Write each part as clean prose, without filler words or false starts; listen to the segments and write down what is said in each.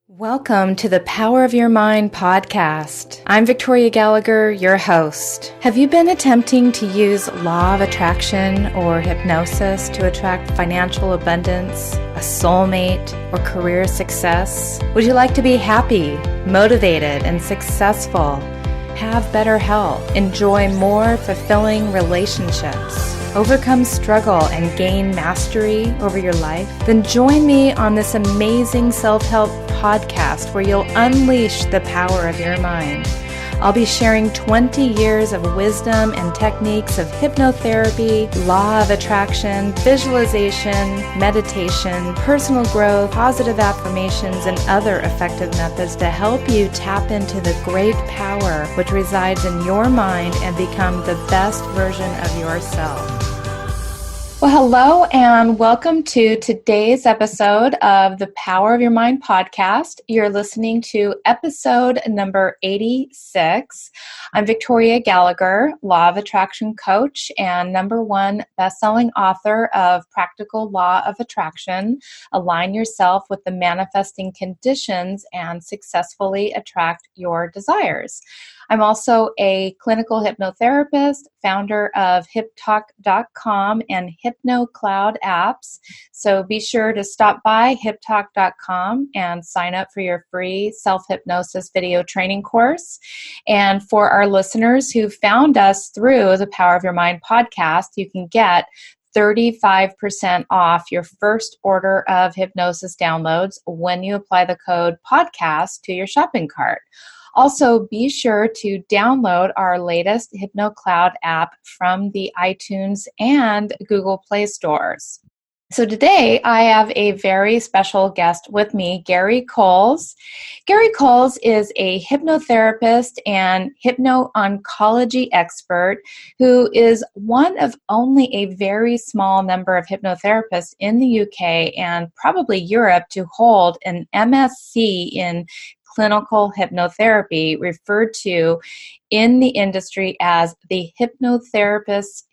Welcome to the Power of Your Mind podcast. I'm Victoria Gallagher, your host. Have you been attempting to use law of attraction or hypnosis to attract financial abundance, a soulmate, or career success? Would you like to be happy, motivated, and successful? Have better health, enjoy more fulfilling relationships, overcome struggle, and gain mastery over your life? Then join me on this amazing self-help podcast where you'll unleash the power of your mind. I'll be sharing 20 years of wisdom and techniques of hypnotherapy, law of attraction, visualization, meditation, personal growth, positive affirmations, and other effective methods to help you tap into the great power which resides in your mind and become the best version of yourself. Well, hello and welcome to today's episode of the Power of Your Mind podcast. You're listening to episode number 86. I'm Victoria Gallagher, Law of Attraction coach and #1 best-selling author of Practical Law of Attraction. Align yourself with the manifesting conditions and successfully attract your desires. I'm also a clinical hypnotherapist, founder of Hypnotic.com and HypnoCloud apps. So be sure to stop by Hypnotic.com and sign up for your free self-hypnosis video training course. And for our listeners who found us through the Power of Your Mind podcast, you can get 35% off your first order of hypnosis downloads when you apply the code podcast to your shopping cart. Also, be sure to download our latest HypnoCloud app from the iTunes and Google Play stores. So today, I have a very special guest with me, Garry Coles. Garry Coles is a hypnotherapist and hypno-oncology expert who is one of only a very small number of hypnotherapists in the UK and probably Europe to hold an MSc in Clinical Hypnotherapy, referred to in the industry as the hypnotherapist.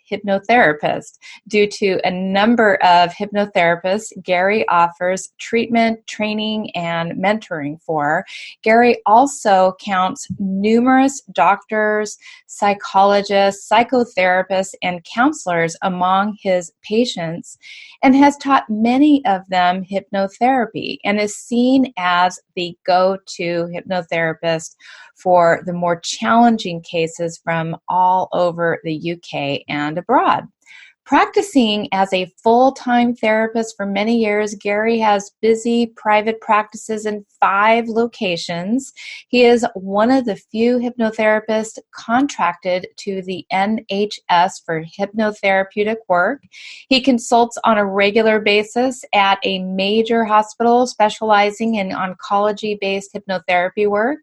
Due to a number of hypnotherapists Garry offers treatment, training, and mentoring for. Garry also counts numerous doctors, psychologists, psychotherapists, and counselors among his patients and has taught many of them hypnotherapy and is seen as the go-to hypnotherapist for the more challenging cases from all over the UK and abroad. Practicing as a full-time therapist for many years, Garry has busy private practices in 5 locations. He is one of the few hypnotherapists contracted to the NHS for hypnotherapeutic work. He consults on a regular basis at a major hospital specializing in oncology-based hypnotherapy work.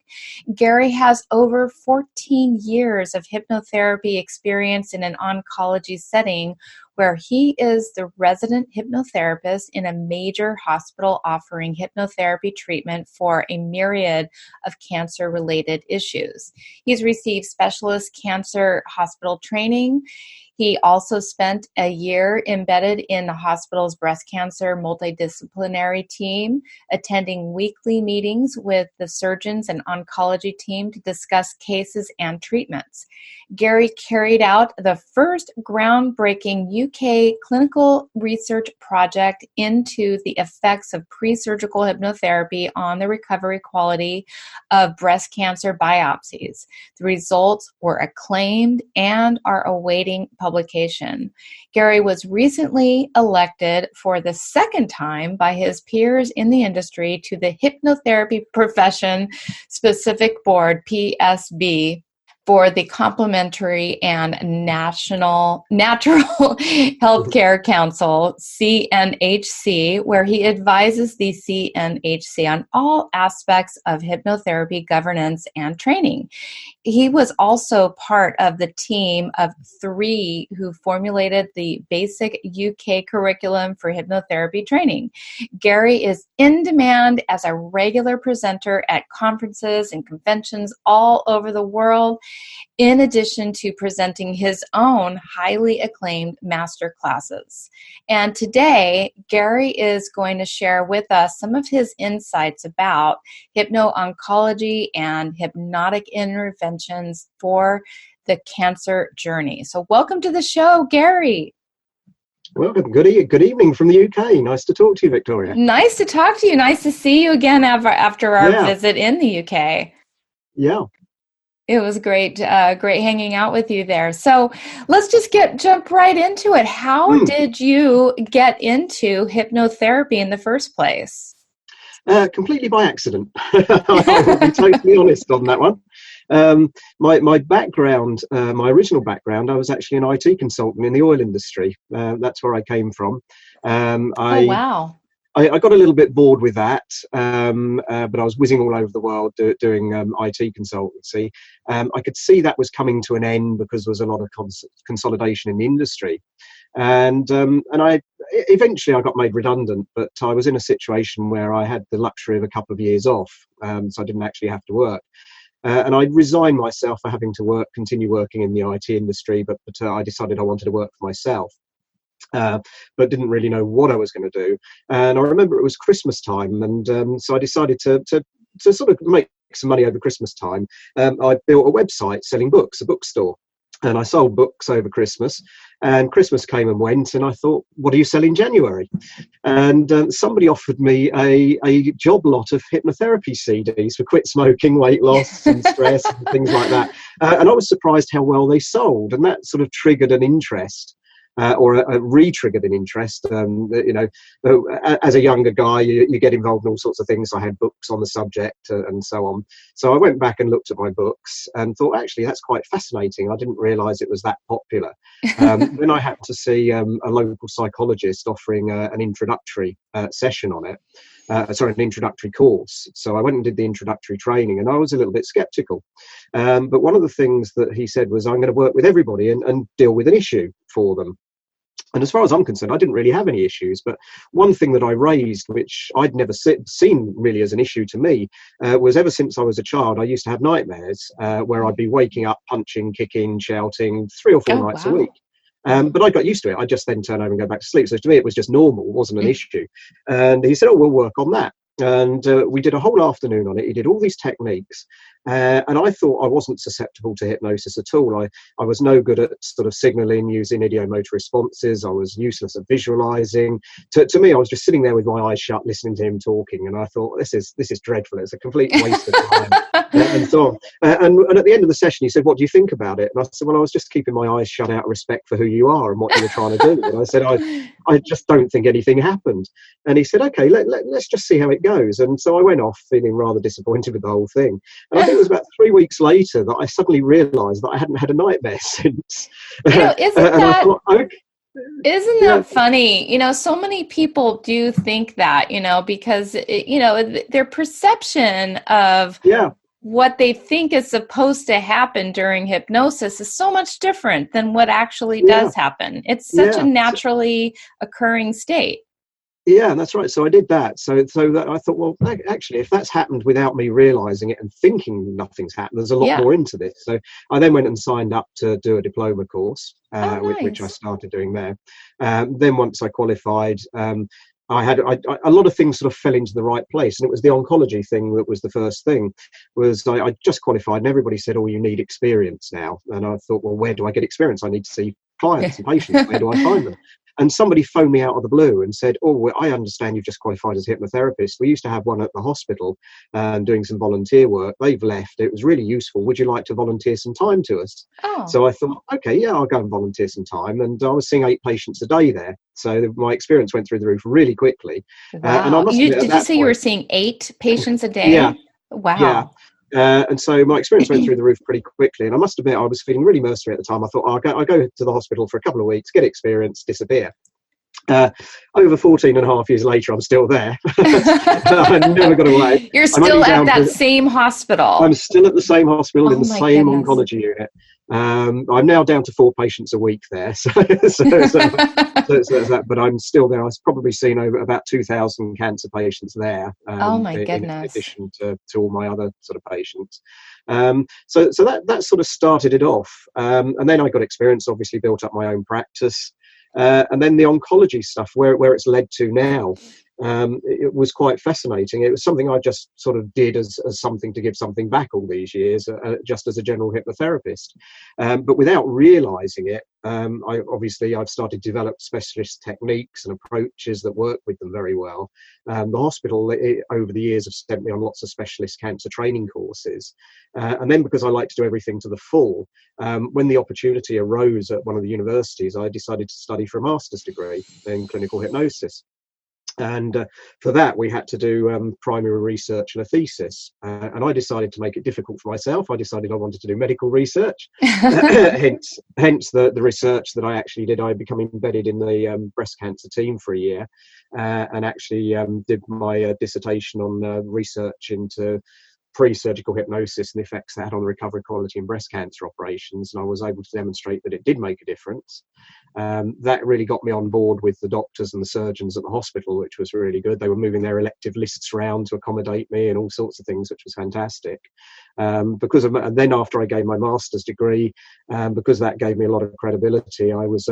Garry has over 14 years of hypnotherapy experience in an oncology setting, where he is the resident hypnotherapist in a major hospital offering hypnotherapy treatment for a myriad of cancer-related issues. He's received specialist cancer hospital training. He also spent a year embedded in the hospital's breast cancer multidisciplinary team, attending weekly meetings with the surgeons and oncology team to discuss cases and treatments. Garry carried out the first groundbreaking UK clinical research project into the effects of pre-surgical hypnotherapy on the recovery quality of breast cancer biopsies. The results were acclaimed and are awaiting publication. Garry was recently elected for the second time by his peers in the industry to the Hypnotherapy Profession Specific Board, PSB, for the Complementary and Natural Healthcare Council, CNHC, where he advises the CNHC on all aspects of hypnotherapy governance and training. He was also part of the team of 3 who formulated the basic UK curriculum for hypnotherapy training. Garry is in demand as a regular presenter at conferences and conventions all over the world in addition to presenting his own highly acclaimed master classes. And today, Garry is going to share with us some of his insights about hypno-oncology and hypnotic interventions for the cancer journey. So welcome to the show, Garry. Welcome. Good evening from the UK. Nice to talk to you, Victoria. Nice to talk to you. Nice to see you again after our visit in the UK. Yeah. It was great hanging out with you there. So let's just jump right into it. How did you get into hypnotherapy in the first place? Completely by accident. I'll be totally honest on that one. My background, my original background, I was actually an IT consultant in the oil industry. That's where I came from. Oh, wow. I got a little bit bored with that, but I was whizzing all over the world doing IT consultancy. I could see that was coming to an end because there was a lot of consolidation in the industry. And I eventually got made redundant, but I was in a situation where I had the luxury of a couple of years off, so I didn't actually have to work. And I resigned myself for having to continue working in the IT industry, but I decided I wanted to work for myself. But didn't really know what I was going to do. And I remember it was Christmas time, and so I decided to sort of make some money over Christmas time. I built a website selling books, a bookstore, and I sold books over Christmas. And Christmas came and went, and I thought, what do you sell in January? And somebody offered me a job lot of hypnotherapy CDs for quit smoking, weight loss and stress and things like that. And I was surprised how well they sold, and that sort of triggered an interest. Or re-triggered an interest. As a younger guy, you get involved in all sorts of things. I had books on the subject and so on. So I went back and looked at my books and thought, actually, that's quite fascinating. I didn't realise it was that popular. Then I had to see a local psychologist offering an introductory session on it. An introductory course. So I went and did the introductory training, and I was a little bit sceptical. But one of the things that he said was, I'm going to work with everybody and deal with an issue for them. And as far as I'm concerned, I didn't really have any issues. But one thing that I raised, which I'd never seen really as an issue to me, was ever since I was a child, I used to have nightmares where I'd be waking up, punching, kicking, shouting 3 or 4 nights a week. But I got used to it. I just then turn over and go back to sleep. So to me, it was just normal. It wasn't an issue. And he said, we'll work on that. And we did a whole afternoon on it. He did all these techniques. And I thought I wasn't susceptible to hypnosis at all. I was no good at sort of signaling, using idiomotor responses. I was useless at visualizing. To me, I was just sitting there with my eyes shut, listening to him talking. And I thought, this is dreadful. It's a complete waste of time. And so on. And at the end of the session, he said, what do you think about it? And I said, well, I was just keeping my eyes shut out of respect for who you are and what you were trying to do. And I said, I just don't think anything happened. And he said, okay, let's just see how it goes. And so I went off feeling rather disappointed with the whole thing. And I think it was about 3 weeks later that I suddenly realised that I hadn't had a nightmare since. Isn't that funny? So many people do think that, because, their perception of what they think is supposed to happen during hypnosis is so much different than what actually does happen. It's such a naturally occurring state. Yeah, that's right. So I did that. So that I thought, well, actually, if that's happened without me realising it and thinking nothing's happened, there's a lot more into this. So I then went and signed up to do a diploma course, which I started doing there. Then once I qualified, I had a lot of things sort of fell into the right place, and it was the oncology thing that was the first thing. Was I just qualified, and everybody said, "Oh, you need experience now." And I thought, well, where do I get experience? I need to see clients and patients. Where do I find them? And somebody phoned me out of the blue and said, oh, well, I understand you've just qualified as a hypnotherapist. We used to have one at the hospital doing some volunteer work. They've left. It was really useful. Would you like to volunteer some time to us? Oh. So I thought, okay, yeah, I'll go and volunteer some time. And I was seeing 8 patients a day there. So my experience went through the roof really quickly. Wow. And I must admit, did you say you were seeing 8 patients a day? Yeah. Wow. Yeah. And so my experience went through the roof pretty quickly. And I must admit, I was feeling really mercenary at the time. I thought, I'll go to the hospital for a couple of weeks, get experience, disappear. Over 14 and a half years later, I'm still there. I never got away. You're still at that same hospital. I'm still at the same hospital in the same oncology unit. I'm now down to 4 patients a week there, so that's that. But I'm still there. I've probably seen over about 2,000 cancer patients there. Oh my in goodness. addition to all my other sort of patients. So that sort of started it off, and then I got experience. Obviously, built up my own practice, and then the oncology stuff, where it's led to now. It was quite fascinating. It was something I just sort of did as something to give something back all these years, just as a general hypnotherapist. But without realizing it, I've started to develop specialist techniques and approaches that work with them very well. The hospital, over the years, have sent me on lots of specialist cancer training courses. And then because I like to do everything to the full, when the opportunity arose at one of the universities, I decided to study for a master's degree in clinical hypnosis. And for that, we had to do primary research and a thesis. And I decided to make it difficult for myself. I decided I wanted to do medical research. hence the research that I actually did. I became embedded in the breast cancer team for a year, and actually did my dissertation on research into pre-surgical hypnosis and the effects that had on the recovery quality in breast cancer operations, and I was able to demonstrate that it did make a difference. That really got me on board with the doctors and the surgeons at the hospital, which was really good. They were moving their elective lists around to accommodate me and all sorts of things, which was fantastic. And then after I gave my master's degree, because that gave me a lot of credibility, I was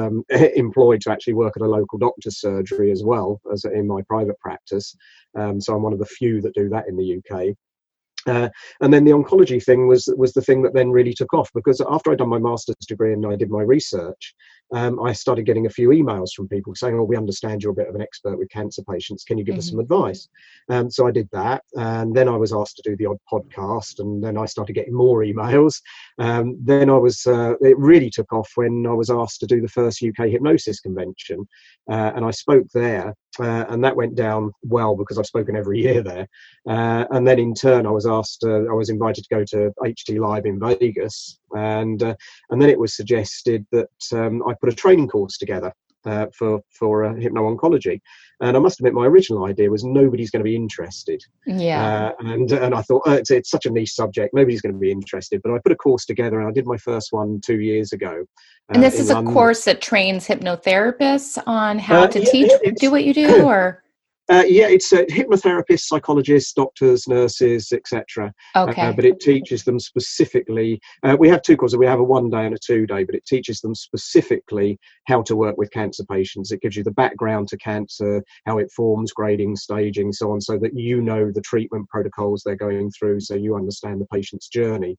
employed to actually work at a local doctor's surgery as well as in my private practice. So I'm one of the few that do that in the UK. And then the oncology thing was the thing that then really took off, because after I'd done my master's degree and I did my research, I started getting a few emails from people saying, "Oh, we understand you're a bit of an expert with cancer patients. Can you give us some advice?" So I did that, and then I was asked to do the odd podcast, and then I started getting more emails. Then it really took off when I was asked to do the first UK hypnosis convention, and I spoke there. And that went down well because I've spoken every year there. And then in turn, I was invited to go to HT Live in Vegas. And then it was suggested that I put a training course together for hypno-oncology. And I must admit, my original idea was nobody's going to be interested. Yeah. And I thought, it's such a niche subject, nobody's going to be interested. But I put a course together, and I did my first one 2 years ago. And this is a London. course that trains hypnotherapists on how to do what you do, or? It's hypnotherapists, psychologists, doctors, nurses, etc. Okay. But it teaches them specifically. We have 2 courses. We have a 1-day and a 2-day, but it teaches them specifically how to work with cancer patients. It gives you the background to cancer, how it forms, grading, staging, so on, so that you know the treatment protocols they're going through, so you understand the patient's journey.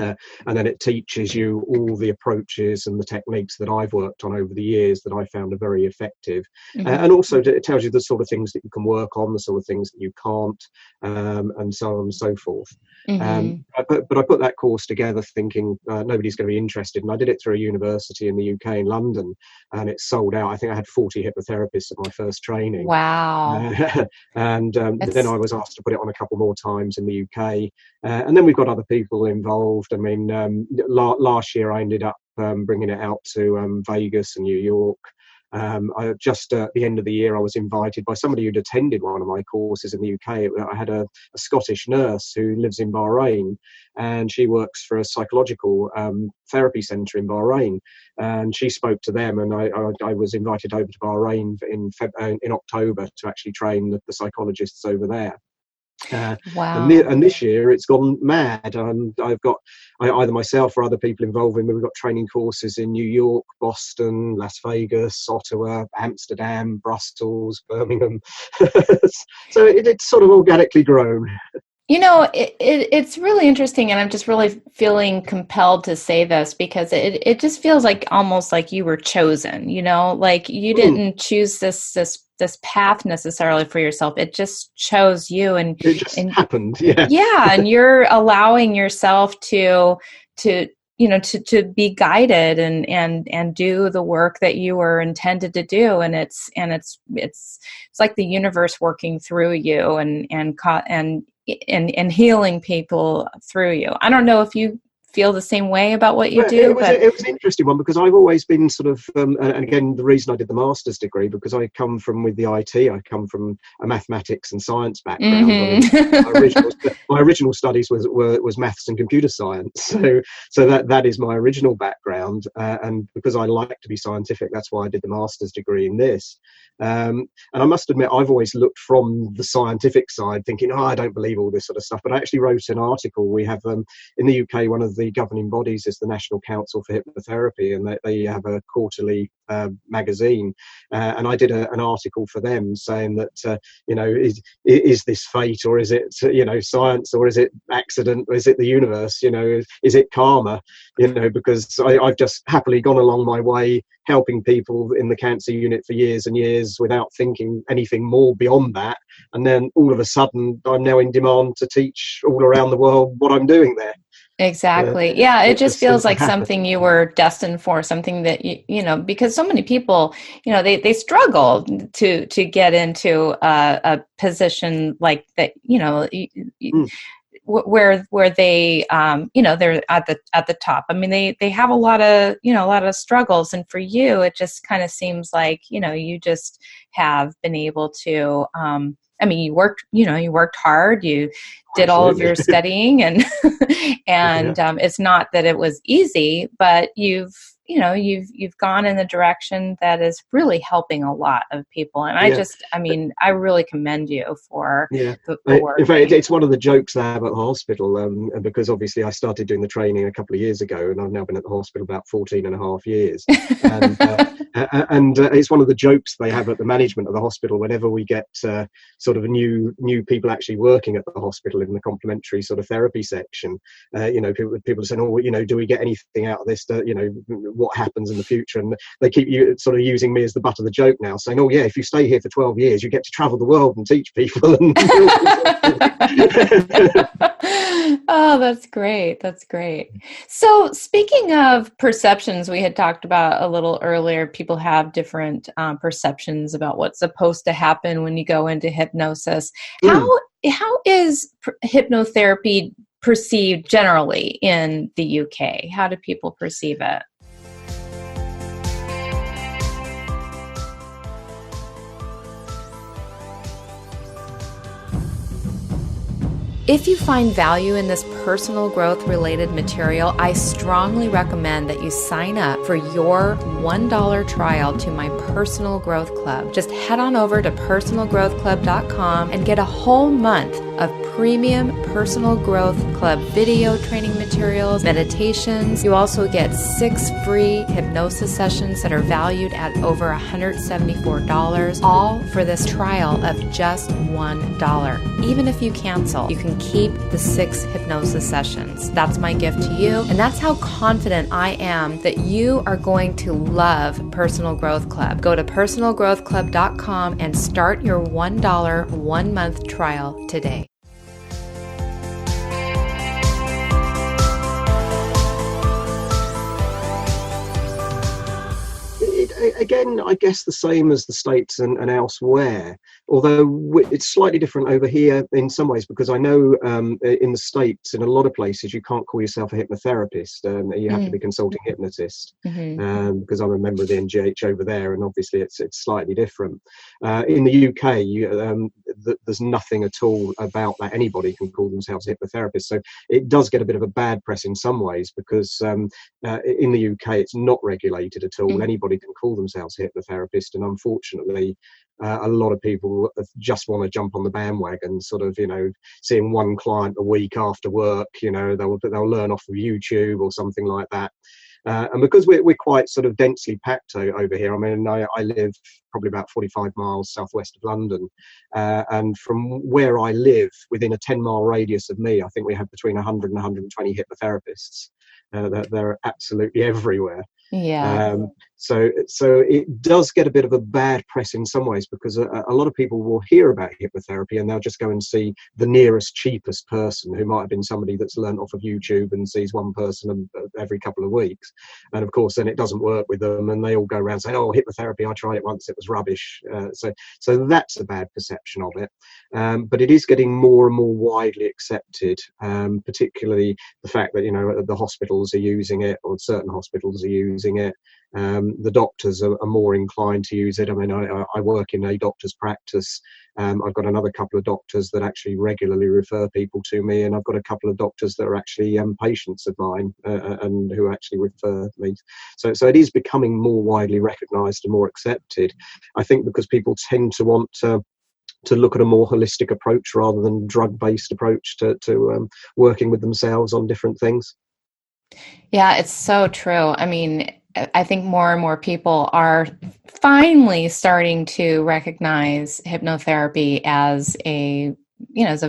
And then it teaches you all the approaches and the techniques that I've worked on over the years that I found are very effective. And also it tells you the sort of things that you can work on, the sort of things that you can't, and so on and so forth. But I put that course together thinking nobody's going to be interested. And I did it through a university in the UK in London, and it sold out. I think I had 40 hypnotherapists at my first training. Wow. And then I was asked to put it on a couple more times in the UK. And then we've got other people involved. I mean, last year I ended up bringing it out to Vegas and New York. Just at the end of the year, I was invited by somebody who'd attended one of my courses in the UK. I had a Scottish nurse who lives in Bahrain, and she works for a psychological therapy centre in Bahrain. And she spoke to them, and I was invited over to Bahrain in October to actually train the psychologists over there. Wow. And this year it's gone mad. I've got either myself or other people involved in. We've got training courses in New York, Boston, Las Vegas, Ottawa, Amsterdam, Brussels, Birmingham. So it's sort of organically grown. You know, it's really interesting, and I'm just really feeling compelled to say this because it just feels like almost like you were chosen, you know, like you didn't choose this path necessarily for yourself. It just chose you, and it just happened. Yeah. Yeah. And you're allowing yourself to be guided and do the work that you were intended to do. And it's like the universe working through you and healing people through you. I don't know if you feel the same way about what you Well, do? it was an interesting one because I've always been sort of, and again, the reason I did the master's degree, because I come from with the IT, I come from a mathematics and science background. I mean, my original studies was maths and computer science, so that is my original background, and because I like to be scientific, that's why I did the master's degree in this. And I must admit, I've always looked from the scientific side, thinking, I don't believe all this sort of stuff. But I actually wrote an article. We have in the UK, one of the governing bodies is the National Council for Hypnotherapy, and they have a quarterly magazine, and I did an article for them saying that is this fate, or is it science, or is it accident, or is it the universe, is it karma, because I've just happily gone along my way helping people in the cancer unit for years and years without thinking anything more beyond that, and then all of a sudden I'm now in demand to teach all around the world what I'm doing there. Exactly. It just feels like something you were destined for, something that because so many people, they struggle to get into a position like that, where they they're at the top. I mean, they have a lot of struggles, and for you it just kind of seems like you just have been able to you worked hard, you did all of your studying, and it's not that it was easy, but you've gone in the direction that is really helping a lot of people. And I really commend you for the work. In fact, it's one of the jokes I have at the hospital, because obviously I started doing the training a couple of years ago, and I've now been at the hospital about 14 and a half years. And it's one of the jokes they have at the management of the hospital whenever we get sort of new people actually working at the hospital in the complementary sort of therapy section. People are saying, do we get anything out of this? What happens in the future? And they keep sort of using me as the butt of the joke now, saying, if you stay here for 12 years, you get to travel the world and teach people. Oh, that's great. That's great. So speaking of perceptions, we had talked about a little earlier, people have different perceptions about what's supposed to happen when you go into hypnosis. How is hypnotherapy perceived generally in the UK? How do people perceive it? If you find value in this personal growth related material, I strongly recommend that you sign up for your $1 trial to my Personal Growth Club. Just head on over to personalgrowthclub.com and get a whole month of premium Personal Growth Club video training materials, meditations. You also get 6 free hypnosis sessions that are valued at over $174, all for this trial of just $1. Even if you cancel, you can keep the 6 hypnosis sessions. That's my gift to you, and that's how confident I am that you are going to love Personal Growth Club. Go to personalgrowthclub.com and start your $1 1-month trial today. Again, I guess the same as the States and elsewhere, although it's slightly different over here in some ways, because I know in the States, in a lot of places, you can't call yourself a hypnotherapist. You have to be a consulting hypnotist, because I'm a member of the NGH over there, and obviously it's slightly different. In the UK, there's nothing at all about that. Anybody can call themselves a hypnotherapist. So it does get a bit of a bad press in some ways, because in the UK, it's not regulated at all. Anybody can call themselves a hypnotherapist, and unfortunately a lot of people just want to jump on the bandwagon, sort of seeing one client a week after work, they'll learn off of YouTube or something like that. And because we're quite sort of densely packed over here, I mean, I live probably about 45 miles southwest of London, and from where I live, within a 10-mile radius of me, I think we have between 100 and 120 hypnotherapists. They're absolutely everywhere. Yeah. So it does get a bit of a bad press in some ways, because a lot of people will hear about hypnotherapy and they'll just go and see the nearest, cheapest person, who might have been somebody that's learned off of YouTube and sees one person every couple of weeks. And of course, then it doesn't work with them, and they all go around saying, "Oh, hypnotherapy, I tried it once, it was rubbish." So that's a bad perception of it. But it is getting more and more widely accepted, particularly the fact that, the hospitals are using it, or certain hospitals are using it. The doctors are more inclined to use it. I mean, I work in a doctor's practice. I've got another couple of doctors that actually regularly refer people to me, and I've got a couple of doctors that are actually patients of mine and who actually refer me. So it is becoming more widely recognised and more accepted. I think because people tend to want to look at a more holistic approach rather than drug-based approach to working with themselves on different things. Yeah, it's so true. I mean, I think more and more people are finally starting to recognize hypnotherapy as a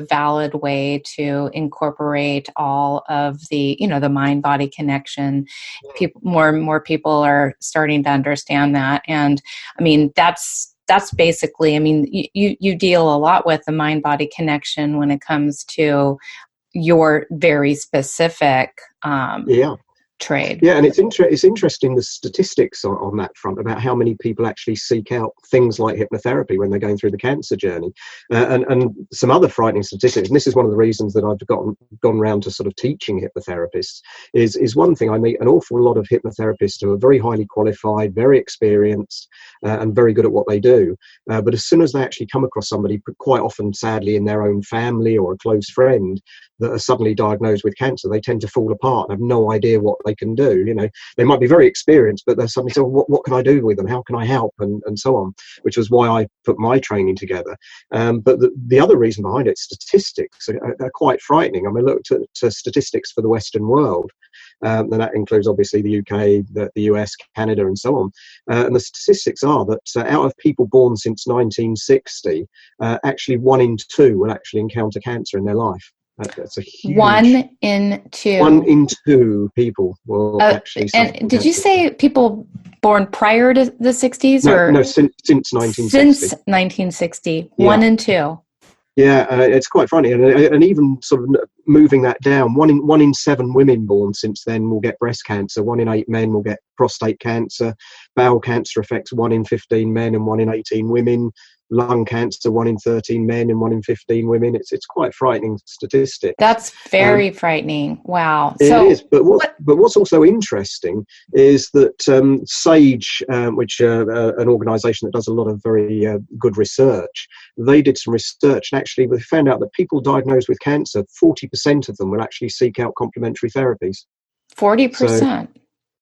valid way to incorporate all of the, the mind-body connection. More and more people are starting to understand that. And I mean, that's basically, I mean, you deal a lot with the mind-body connection when it comes to your very specific trade. Yeah, and it's interesting, the statistics on that front about how many people actually seek out things like hypnotherapy when they're going through the cancer journey, and some other frightening statistics. And this is one of the reasons that I've gone around to sort of teaching hypnotherapists. Is one thing, I meet an awful lot of hypnotherapists who are very highly qualified, very experienced, and very good at what they do. But as soon as they actually come across somebody, quite often, sadly, in their own family or a close friend, that are suddenly diagnosed with cancer, they tend to fall apart and have no idea what they can do. They might be very experienced, but they're suddenly saying, what can I do with them? How can I help? And so on, which was why I put my training together. But the other reason behind it, statistics are quite frightening. I mean, look to statistics for the Western world. And that includes obviously the UK, the US, Canada, and so on. And the statistics are that out of people born since 1960, actually 1 in 2 will actually encounter cancer in their life. That's a huge... 1 in 2. 1 in 2 people will actually... And did you say people born prior to the 60s? No, since 1960. Since 1960, yeah. 1 in 2. Yeah, it's quite funny, and even sort of moving that down, 1 in 7 women born since then will get breast cancer. 1 in 8 men will get prostate cancer. Bowel cancer affects 1 in 15 men and 1 in 18 women. Lung cancer, 1 in 13 men and 1 in 15 women. It's quite frightening statistic. That's very frightening. Wow. It is. But what's also interesting is that SAGE, which an organisation that does a lot of very good research, they did some research, and actually they found out that people diagnosed with cancer, 40% of them will actually seek out complementary therapies. 40%.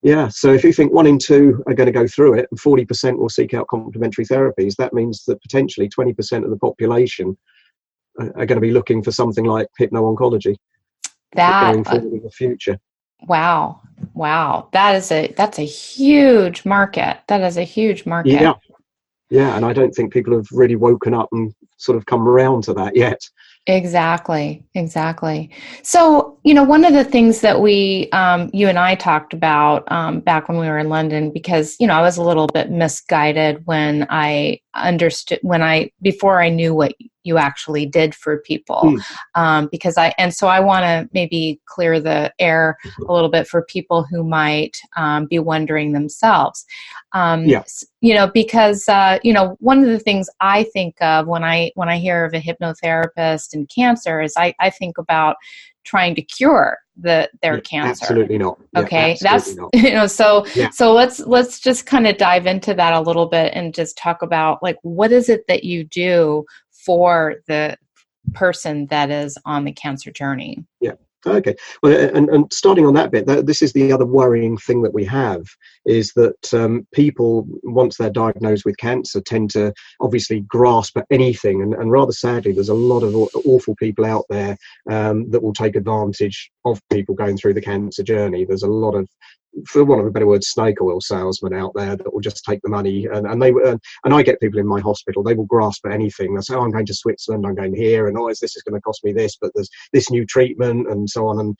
Yeah, so if you think 1 in 2 are going to go through it and 40% will seek out complementary therapies, that means that potentially 20% of the population are going to be looking for something like hypno-oncology going forward in the future. Wow. That's a huge market. That is a huge market. Yeah, and I don't think people have really woken up and sort of come around to that yet. Exactly. So, one of the things that we, you and I talked about back when we were in London, because, I was a little bit misguided when I understood, before I knew what you actually did for people, so I want to maybe clear the air a little bit for people who might be wondering themselves. Because one of the things I think of when I hear of a hypnotherapist and cancer is I think about trying to cure their cancer. Absolutely not. Okay, that's not. So let's just kind of dive into that a little bit and just talk about, like, what is it that you do for the person that is on the cancer journey? Yeah. Okay. Well, and starting on that bit, this is the other worrying thing that we have, is that people, once they're diagnosed with cancer, tend to obviously grasp at anything. And rather sadly, there's a lot of awful people out there that will take advantage of people going through the cancer journey. There's a lot of, for want of a better word, snake oil salesmen out there that will just take the money, and I get people in my hospital, they will grasp at anything. They say, I'm going to Switzerland, I'm going here, and this is going to cost me this, but there's this new treatment and so on. And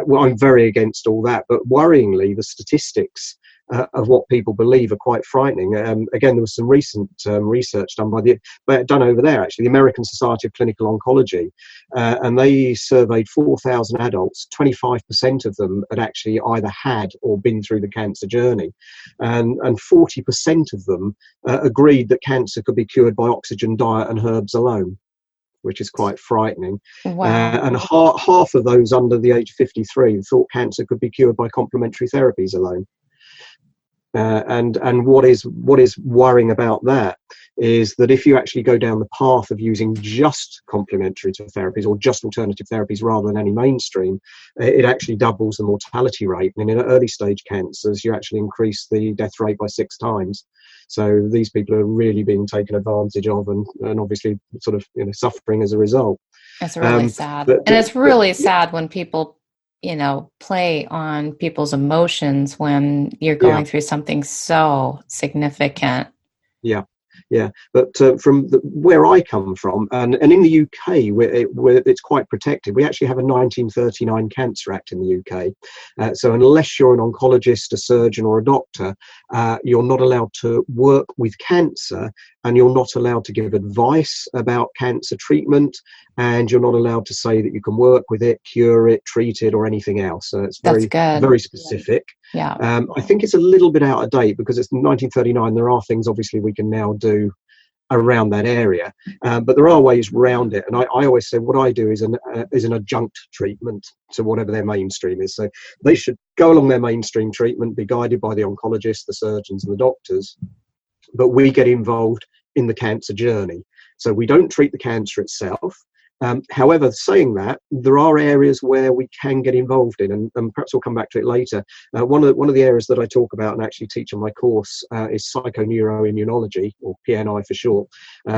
well, I'm very against all that. But worryingly, the statistics of what people believe are quite frightening. Again, there was some recent research done done over there, actually, the American Society of Clinical Oncology, and they surveyed 4,000 adults. 25% of them had actually either had or been through the cancer journey, and 40% of them agreed that cancer could be cured by oxygen, diet, and herbs alone, which is quite frightening. Wow. And half of those under the age of 53 thought cancer could be cured by complementary therapies alone. And what is worrying about that is that if you actually go down the path of using just complementary therapies or just alternative therapies rather than any mainstream, it actually doubles the mortality rate. And in early stage cancers, you actually increase the death rate by 6 times. So these people are really being taken advantage of, and obviously sort of suffering as a result. It's really sad. And it's really sad when people play on people's emotions when you're going through something so significant. Yeah. But from where I come from, and in the UK, where it's quite protected, we actually have a 1939 Cancer Act in the UK. So unless you're an oncologist, a surgeon, or a doctor, you're not allowed to work with cancer, and you're not allowed to give advice about cancer treatment, and you're not allowed to say that you can work with it, cure it, treat it, or anything else. So it's very specific. Yeah. I think it's a little bit out of date because it's 1939. There are things obviously we can now do around that area, but there are ways around it. And I always say what I do is an adjunct treatment to whatever their mainstream is. So they should go along their mainstream treatment, be guided by the oncologists, the surgeons, and the doctors, but we get involved in the cancer journey. So we don't treat the cancer itself. However, saying that, there are areas where we can get involved in, and perhaps we'll come back to it later. One of the areas that I talk about and actually teach on my course is psychoneuroimmunology, or PNI for short,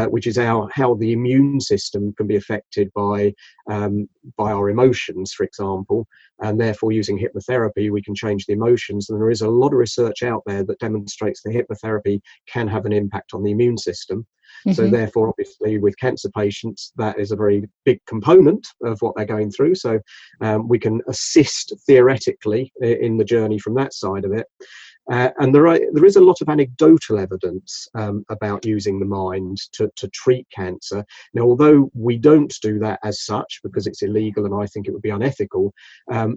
which is how the immune system can be affected by our emotions, for example, and therefore using hypnotherapy we can change the emotions. And there is a lot of research out there that demonstrates that hypnotherapy can have an impact on the immune system. So therefore, obviously, with cancer patients, that is a very big component of what they're going through. So we can assist theoretically in the journey from that side of it. And there is a lot of anecdotal evidence about using the mind to treat cancer. Now, although we don't do that as such because it's illegal and I think it would be unethical,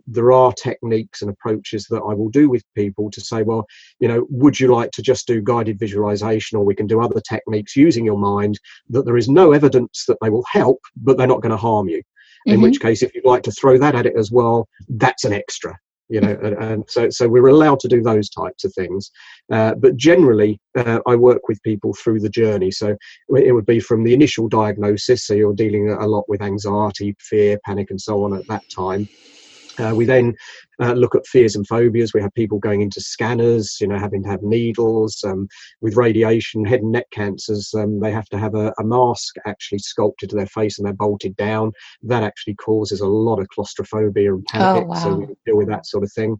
there are techniques and approaches that I will do with people to say, well, would you like to just do guided visualization, or we can do other techniques using your mind that there is no evidence that they will help, but they're not going to harm you. In which case, if you'd like to throw that at it as well, that's an extra. And so we're allowed to do those types of things. But generally, I work with people through the journey. So it would be from the initial diagnosis. So you're dealing a lot with anxiety, fear, panic, and so on at that time. We then look at fears and phobias. We have people going into scanners, having to have needles. With radiation, head and neck cancers, they have to have a mask actually sculpted to their face and they're bolted down. That actually causes a lot of claustrophobia and panic. Oh, wow. So we deal with that sort of thing.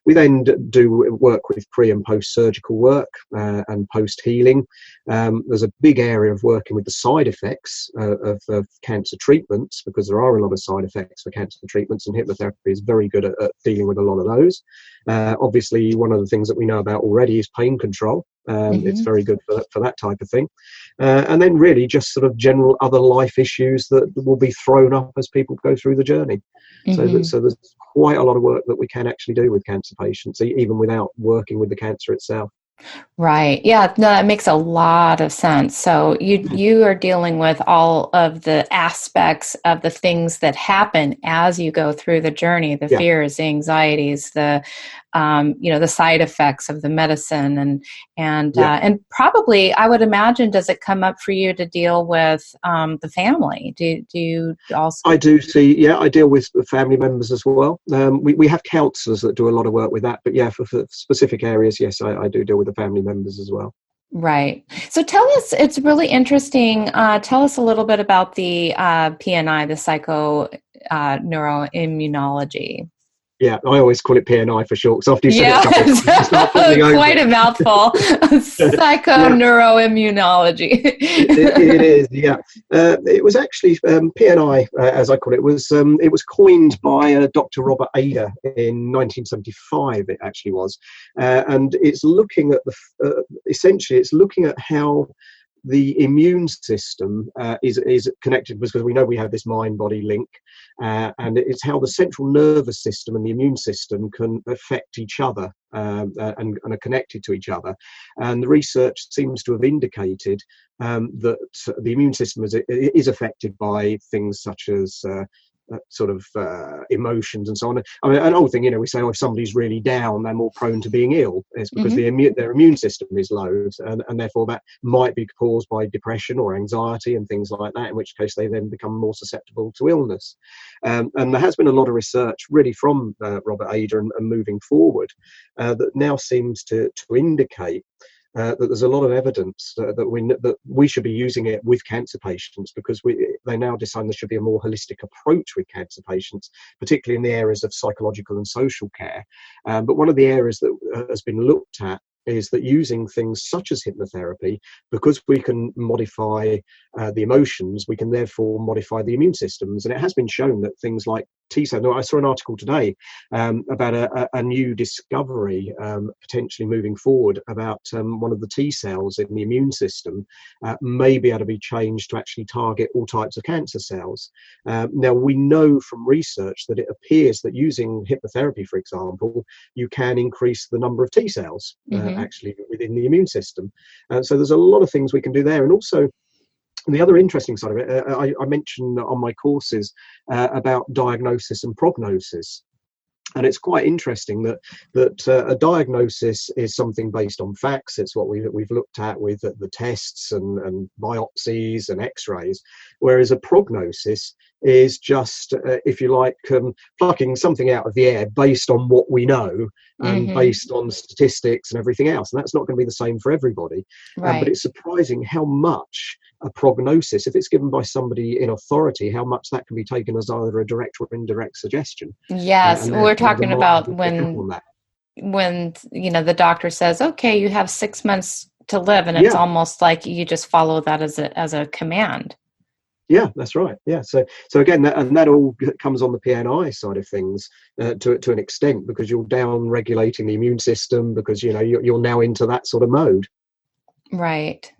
We then do work with pre and post-surgical work and post-healing. There's a big area of working with the side effects of cancer treatments, because there are a lot of side effects for cancer treatments, and hypnotherapy is very good at dealing with a lot of those. Obviously, one of the things that we know about already is pain control. It's very good for that type of thing. And then really just sort of general other life issues that will be thrown up as people go through the journey. So there's quite a lot of work that we can actually do with cancer patients, even without working with the cancer itself. Right. Yeah. No, that makes a lot of sense. So you are dealing with all of the aspects of the things that happen as you go through the journey, the fears, the anxieties, the side effects of the medicine, and probably, I would imagine, does it come up for you to deal with the family? Do you also? I do see. I deal with family members as well. We have counsellors that do a lot of work with that, but for specific areas, yes, I do deal with the family members as well. Right. So tell us, it's really interesting. Tell us a little bit about the PNI, the psychoneuroimmunology. Yeah, I always call it PNI for short. So after you said Yeah, it a couple of times, you start falling over. quite a mouthful. Psychoneuroimmunology. It is, yeah. It was actually PNI, as I call it, it was coined by Dr. Robert Ader in 1975. It actually was, and it's looking at essentially it's looking at how the immune system is connected, because we know we have this mind-body link, and it's how the central nervous system and the immune system can affect each other and are connected to each other. And the research seems to have indicated that the immune system is affected by things such as emotions and so on. I mean, an old thing, we say, if somebody's really down, they're more prone to being ill. It's because their immune system is low, and therefore that might be caused by depression or anxiety and things like that, in which case they then become more susceptible to illness. And there has been a lot of research really from Robert Ader and moving forward that now seems to indicate that there's a lot of evidence that we should be using it with cancer patients, because they now decide there should be a more holistic approach with cancer patients, particularly in the areas of psychological and social care. But one of the areas that has been looked at is that using things such as hypnotherapy, because we can modify the emotions, we can therefore modify the immune systems. And it has been shown that things like T cells. I saw an article today about a new discovery potentially moving forward about one of the T cells in the immune system may be able to be changed to actually target all types of cancer cells. Now, we know from research that it appears that using hypnotherapy, for example, you can increase the number of T cells actually within the immune system. So there's a lot of things we can do there. And also, the other interesting side of it, I mentioned on my courses about diagnosis and prognosis. And it's quite interesting that a diagnosis is something based on facts. It's what we've looked at with the tests and biopsies and x-rays, whereas a prognosis is just, if you like, plucking something out of the air based on what we know and based on statistics and everything else. And that's not going to be the same for everybody. Right. But it's surprising how much a prognosis, if it's given by somebody in authority, how much that can be taken as either a direct or indirect suggestion. Yes, we're talking about when the doctor says, okay, you have 6 months to live, and it's almost like you just follow that as a command. Yeah, that's right. Yeah, so again, that all comes on the PNI side of things to an extent, because you're down regulating the immune system, because you're now into that sort of mode. Right.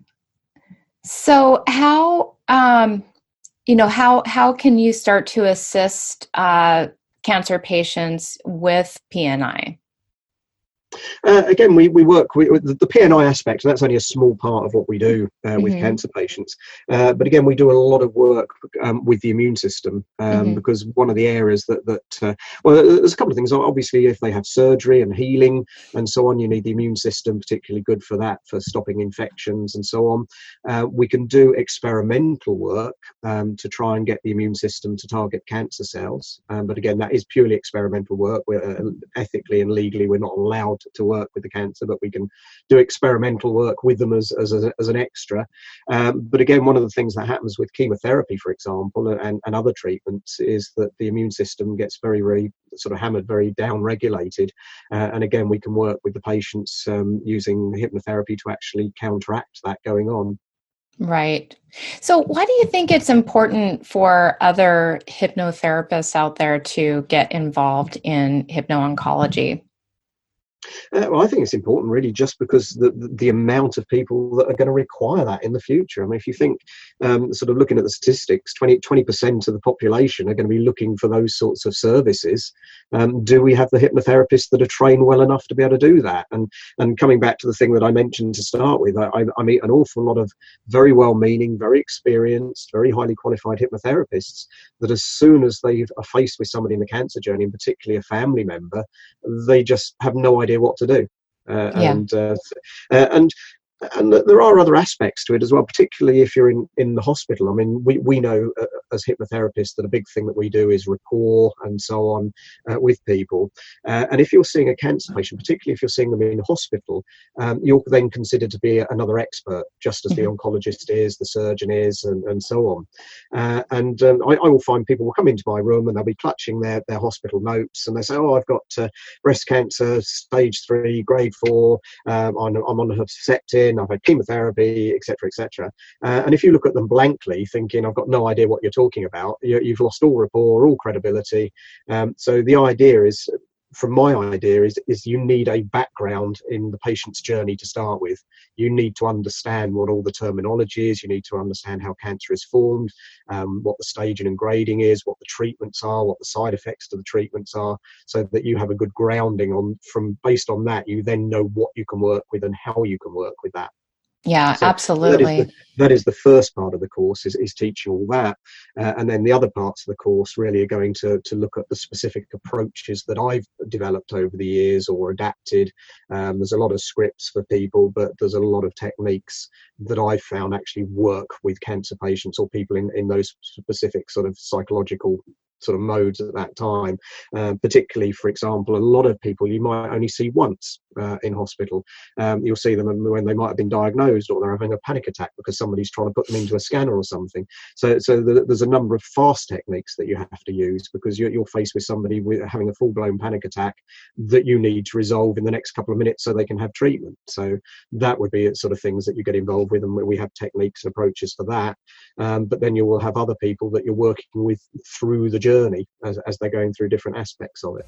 So how how can you start to assist cancer patients with PNI? Again, we work with the PNI aspect. That's only a small part of what we do with cancer patients. But again, we do a lot of work with the immune system because one of the areas there's a couple of things. Obviously, if they have surgery and healing and so on, you need the immune system, particularly good for that, for stopping infections and so on. We can do experimental work to try and get the immune system to target cancer cells. But again, that is purely experimental work. Ethically and legally, we're not allowed to work with the cancer, but we can do experimental work with them as an extra. But again, one of the things that happens with chemotherapy, for example, and other treatments, is that the immune system gets very, very sort of hammered, very down-regulated. And again, we can work with the patients using hypnotherapy to actually counteract that going on. Right. So why do you think it's important for other hypnotherapists out there to get involved in hypno-oncology? Well, I think it's important, really, just because the amount of people that are going to require that in the future. I mean, if you think, sort of looking at the statistics, 20% of the population are going to be looking for those sorts of services. Do we have the hypnotherapists that are trained well enough to be able to do that? And coming back to the thing that I mentioned to start with, I meet an awful lot of very well-meaning, very experienced, very highly qualified hypnotherapists that as soon as they are faced with somebody in the cancer journey, and particularly a family member, they just have no idea what to do. And And there are other aspects to it as well, particularly if you're in the hospital. I mean, we know as hypnotherapists that a big thing that we do is rapport and so on with people. And if you're seeing a cancer patient, particularly if you're seeing them in hospital, you're then considered to be another expert, just as the oncologist is, the surgeon is, and so on. I will find people will come into my room and they'll be clutching their hospital notes, and they say, "Oh, I've got breast cancer, stage 3, grade 4. I'm on Herceptin. I've had chemotherapy, etc., etc." And if you look at them blankly, thinking, "I've got no idea what you're talking about," you've lost all rapport, all credibility. So the idea is, from my idea, is you need a background in the patient's journey to start with. You need to understand what all the terminology is. You need to understand how cancer is formed, what the staging and grading is, what the treatments are, what the side effects to the treatments are, so that you have a good grounding based on that. You then know what you can work with and how you can work with that. Yeah, So absolutely. that is the first part of the course, is teaching all that. And then the other parts of the course really are going to look at the specific approaches that I've developed over the years or adapted. There's a lot of scripts for people, but there's a lot of techniques that I've found actually work with cancer patients or people in those specific sort of psychological sort of modes at that time. Particularly, for example, a lot of people you might only see once in hospital. You'll see them when they might have been diagnosed, or they're having a panic attack because somebody's trying to put them into a scanner or something. So there's a number of fast techniques that you have to use, because you're faced with somebody having a full-blown panic attack that you need to resolve in the next couple of minutes so they can have treatment. So that would be sort of things that you get involved with, and we have techniques and approaches for that. But then you will have other people that you're working with through the journey as they're going through different aspects of it.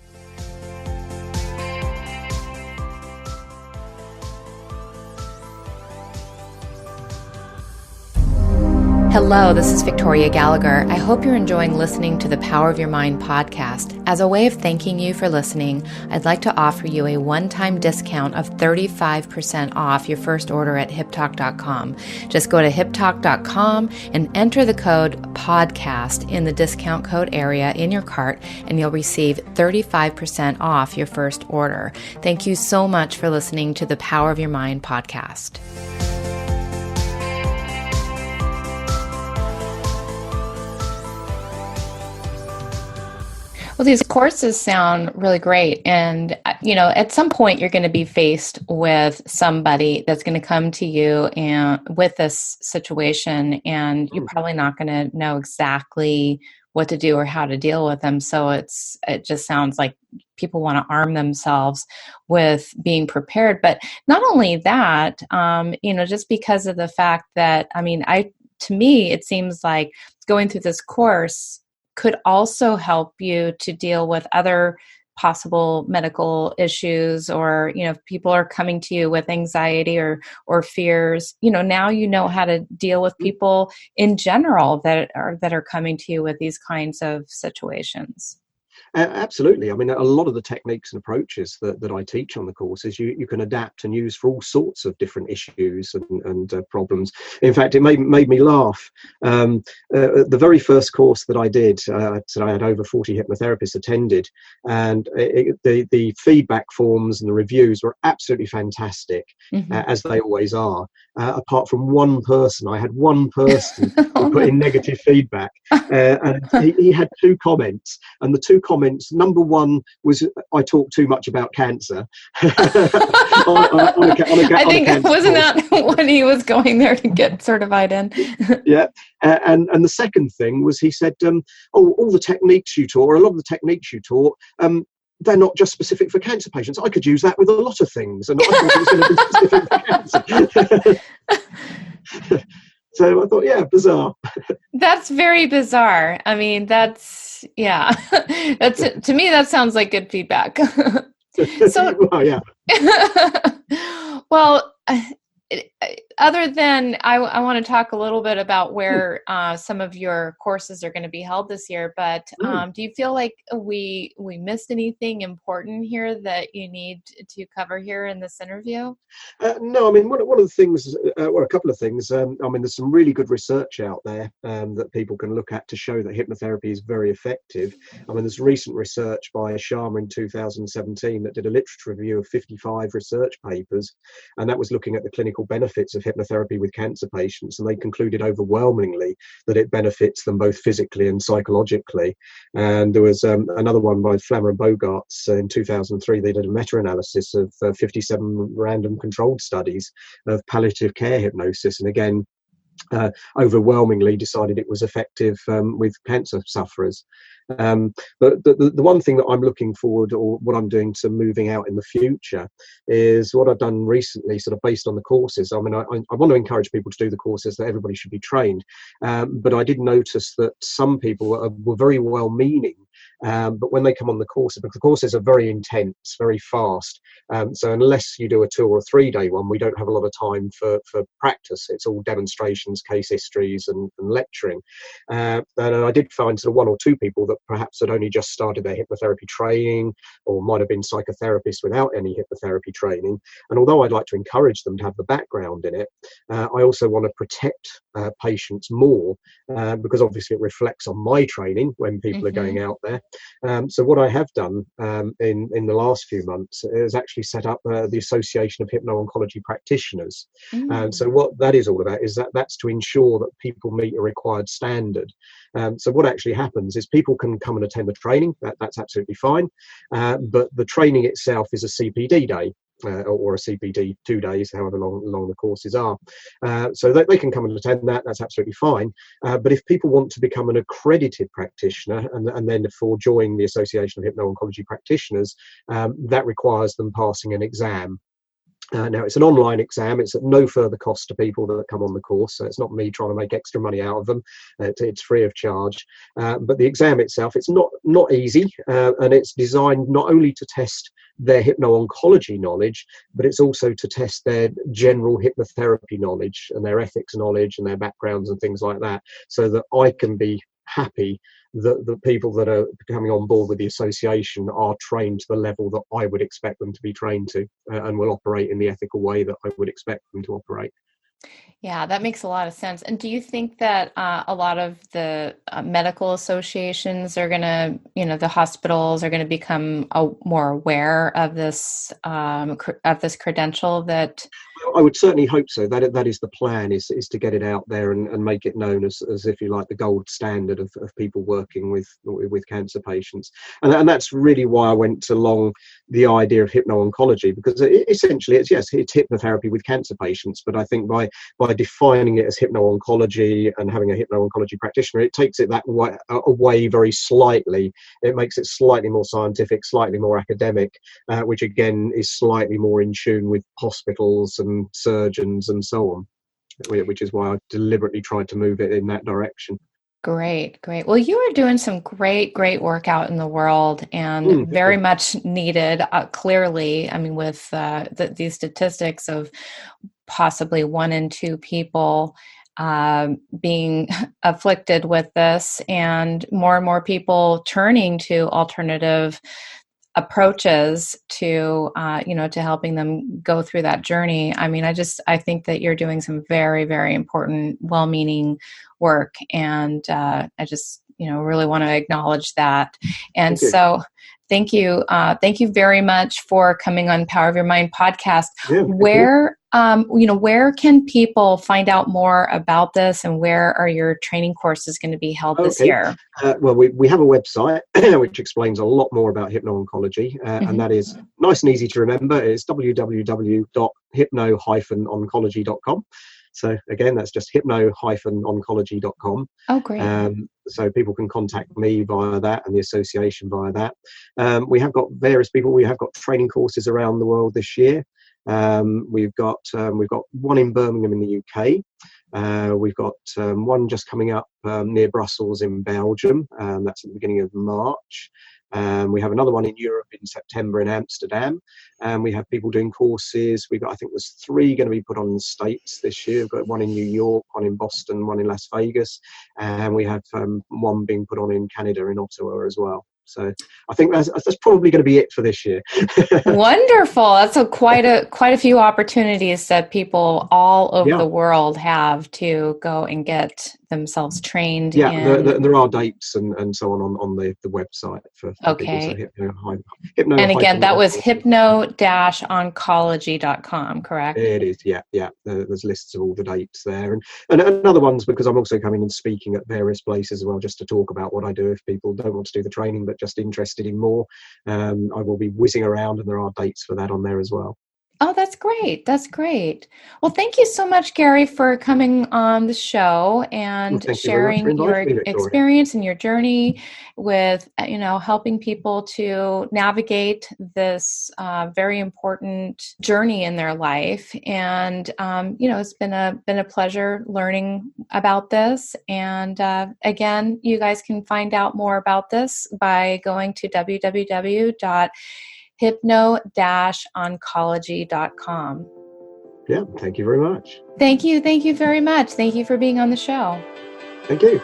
Hello, this is Victoria Gallagher. I hope you're enjoying listening to the Power of Your Mind podcast. As a way of thanking you for listening, I'd like to offer you a one-time discount of 35% off your first order at hyptalk.com. Just go to hyptalk.com and enter the code podcast in the discount code area in your cart, and you'll receive 35% off your first order. Thank you so much for listening to the Power of Your Mind podcast. Well, these courses sound really great. And, at some point you're going to be faced with somebody that's going to come to you and with this situation, and you're probably not going to know exactly what to do or how to deal with them. So it just sounds like people want to arm themselves with being prepared. But not only that, just because of the fact that, to me, it seems like going through this course could also help you to deal with other possible medical issues, or, if people are coming to you with anxiety or fears, now you know how to deal with people in general that are coming to you with these kinds of situations. Absolutely. I mean, a lot of the techniques and approaches that I teach on the courses, you can adapt and use for all sorts of different issues and problems. In fact, it made me laugh. The very first course that I did, I had over 40 hypnotherapists attended, and the feedback forms and the reviews were absolutely fantastic, as they always are. Apart from one person, I had one person who put in negative feedback, and he had 2 comments, and the 2 comments, number one was, "I talk too much about cancer." I think wasn't that what he was going there to get certified in? Yeah, and the second thing was, he said, all the techniques you taught, or a lot of the techniques you taught, they're not just specific for cancer patients. I could use that with a lot of things, and I thought it was going to be specific for cancer. So I thought, yeah, bizarre. That's very bizarre. I mean, to me, that sounds like good feedback. So, well, yeah. Well, other than I want to talk a little bit about where some of your courses are going to be held this year, but do you feel like we missed anything important here that you need to cover here in this interview? No, I mean, one of the things, or a couple of things, I mean, there's some really good research out there that people can look at to show that hypnotherapy is very effective. I mean, there's recent research by Sharma in 2017 that did a literature review of 55 research papers, and that was looking at the clinical benefits of hypnotherapy with cancer patients, and they concluded overwhelmingly that it benefits them both physically and psychologically. And there was another one by Flammer and Bogarts in 2003. They did a meta-analysis of 57 random controlled studies of palliative care hypnosis, and again overwhelmingly decided it was effective with cancer sufferers. But the one thing that I'm looking forward, or what I'm doing to moving out in the future, is what I've done recently, sort of based on the courses. I mean, I want to encourage people to do the courses, that everybody should be trained. But I did notice that some people were very well-meaning, but when they come on the courses, because the courses are very intense, very fast. So unless you do a 2 or a 3 day one, we don't have a lot of time for practice. It's all demonstrations, case histories, and lecturing. And I did find sort of 1 or 2 people that perhaps had only just started their hypnotherapy training, or might have been psychotherapists without any hypnotherapy training. And although I'd like to encourage them to have the background in it, I also want to protect patients more, because obviously it reflects on my training when people are going out there. So what I have done in the last few months is actually set up the Association of Hypno-Oncology Practitioners. And so what that is all about is that's to ensure that people meet a required standard. So what actually happens is people can come and attend the training. That's absolutely fine. But the training itself is a CPD day. Or a CPD 2 days, however long the courses are. So they can come and attend that, that's absolutely fine. But if people want to become an accredited practitioner, and then for joining the Association of Hypno-Oncology Practitioners, that requires them passing an exam. Now, it's an online exam. It's at no further cost to people that come on the course. So it's not me trying to make extra money out of them. It's free of charge. But the exam itself, it's not easy. And it's designed not only to test their hypno-oncology knowledge, but it's also to test their general hypnotherapy knowledge and their ethics knowledge and their backgrounds and things like that, so that I can be happy that the people that are coming on board with the association are trained to the level that I would expect them to be trained to, and will operate in the ethical way that I would expect them to operate. Yeah, that makes a lot of sense. And do you think that a lot of the medical associations are going to, the hospitals are going to become more aware of this credential that? I would certainly hope so. That is the plan, is to get it out there and make it known as if you like the gold standard of people working with cancer patients. And that's really why I went along the idea of hypno-oncology, because essentially it's hypnotherapy with cancer patients. But I think by defining it as hypno-oncology and having a hypno-oncology practitioner, it takes it that away very slightly. It makes it slightly more scientific, slightly more academic, which again is slightly more in tune with hospitals and surgeons and so on, which is why I deliberately tried to move it in that direction. Great. Well, you are doing some great work out in the world, and very much needed, clearly. I mean, with these statistics of possibly 1 in 2 people being afflicted with this, and more people turning to alternative approaches to to helping them go through that journey. I mean, I think that you're doing some very, very important, well-meaning work, and I just really want to acknowledge that. And so thank you very much for coming on Power of Your Mind podcast. Where can people find out more about this, and where are your training courses going to be held this year? Well, we have a website which explains a lot more about hypno-oncology, and that is nice and easy to remember. It's www.hypno-oncology.com. So again, that's just hypno-oncology.com. Oh, great. So people can contact me via that, and the association via that. We have got various people. We have got training courses around the world this year. We've got one in Birmingham in the UK. We've got one just coming up near Brussels in Belgium. That's at the beginning of March. We have another one in Europe in September in Amsterdam. We have people doing courses. I think there's 3 going to be put on in the States this year. We've got one in New York, one in Boston, one in Las Vegas. And we have one being put on in Canada, in Ottawa as well. So I think that's probably going to be it for this year. Wonderful. That's quite a few opportunities that people all over the world have to go and get themselves trained. Yeah, there are dates and so on the website for okay. People. So and again, that was hypno-oncology.com, correct? It is, yeah. There's lists of all the dates there. And other ones, because I'm also coming and speaking at various places as well, just to talk about what I do if people don't want to do the training, but just interested in more. I will be whizzing around, and there are dates for that on there as well. Oh, that's great. That's great. Well, thank you so much, Garry, for coming on the show and sharing your experience and your journey with, helping people to navigate this very important journey in their life. And, it's been a pleasure learning about this. And again, you guys can find out more about this by going to hypno-oncology.com. Yeah, thank you very much. Thank you very much. Thank you for being on the show. Thank you.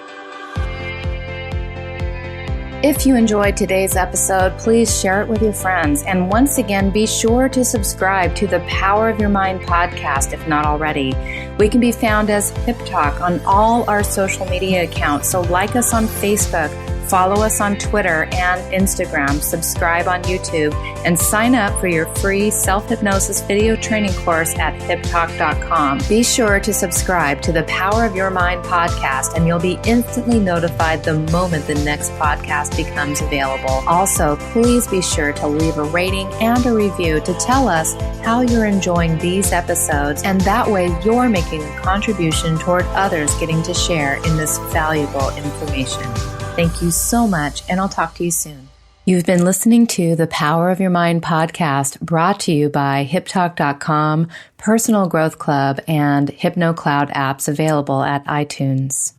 If you enjoyed today's episode, please share it with your friends. And once again, be sure to subscribe to the Power of Your Mind podcast if not already. We can be found as Hip Talk on all our social media accounts. So like us on Facebook, follow us on Twitter and Instagram, subscribe on YouTube, and sign up for your free self-hypnosis video training course at hyptalk.com. Be sure to subscribe to the Power of Your Mind podcast, and you'll be instantly notified the moment the next podcast becomes available. Also, please be sure to leave a rating and a review to tell us how you're enjoying these episodes, and that way you're making a contribution toward others getting to share in this valuable information. Thank you so much, and I'll talk to you soon. You've been listening to the Power of Your Mind podcast, brought to you by HipTalk.com, Personal Growth Club, and HypnoCloud apps available at iTunes.